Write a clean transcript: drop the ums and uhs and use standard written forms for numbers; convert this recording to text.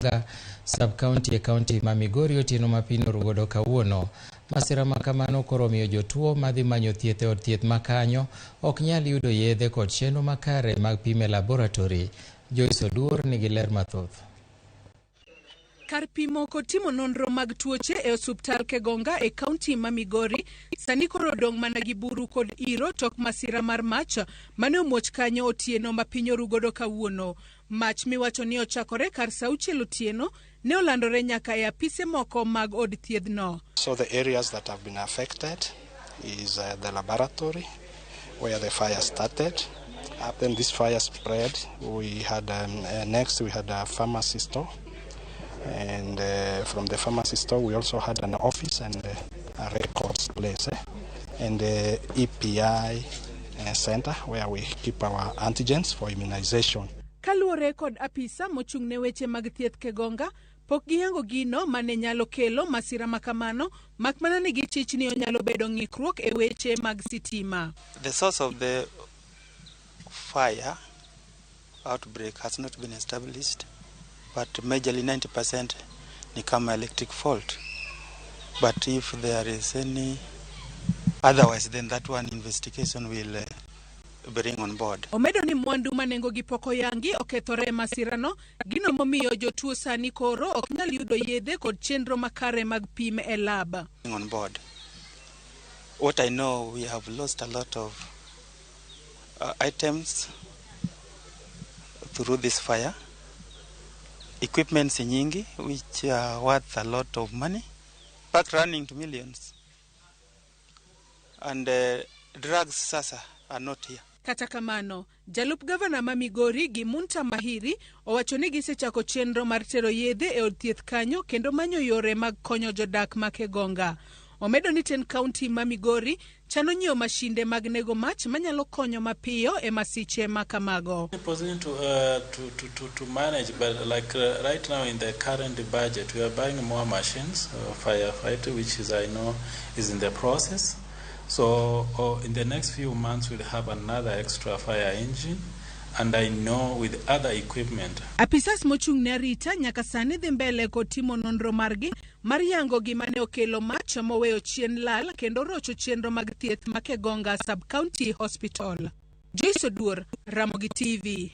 Kegonga sub-county e kaunti ma Migori otieno mapino rugodo kawuono. Masira makamano koro miyo jotuo madhi manyo thieth e od thieth makanyo ok nyal yudo yedhe kod chenro makare mag pime laboratory. Joyce Oduor nigi ler mathoth. Kar pimo kod timo nonro mag tuoche e osuptal Kegonga e kaunti ma Migori sani koro dong' mana gi buru kod iro tok masira mar mach mane omuoch kanyo otieno ma piny orugodo kawuono. Mach miwacho ni ochakore kar saa 6 otieno ne olandore nyaka e apise moko mag od thiedhno. So the areas that have been affected is the laboratory where the fire started. Then this fire spread. We had next we had a pharmacy store. And from the pharmacy store, we also had an office and a records place, and the EPI center where we keep our antigens for immunization. Kaluore kod apisa mochung'ne weche mag thieth Kegonga, pok giyango gino mane nyalo kelo masira makamano, mak mana ni gichich ni onyalo bedo ng'ikruok e weche mag sitima. The source of the fire outbreak has not been established. But majorly 90% ni kama electric fault. But if there is any otherwise, then that one investigation will bring on board. Omedo ni mwandu manengo gi poko yangi okethore masirano, gino momiyo jotuo sani koro ok nyal yudo yedhe kod chenro makare mag pim e lab. On board. What I know, we have lost a lot of items through this fire. Equipments nyingi which are worth a lot of money, back running to millions, and drugs sasa are not here. Kata kamano, jalup gavana ma Migori Gimunta Mahiri owacho ni gisechako chenro mar tero yedhe e od thieth kanyo kendo manyo yore mag konyo jodak ma Kegonga. Omedo ni ten kaunti ma Migori chano nyiewo mashinde mag nego mach manyalo konyo mapiyo e masiche makamago. Position to manage, but like right now in the current budget, we are buying more machines, firefighter, which is I know is in the process. So in the next few months we'll have another extra fire engine, and I know with other equipment. Apisas mochung'ne arita nyaka sani dhi mbele kod timo nonro margi mar yango gima ne okelo mach moweyo chien lal kendo rocho chenro mag thieth ma Kegonga sub-county hospital. Joyce Oduor, Ramogi TV.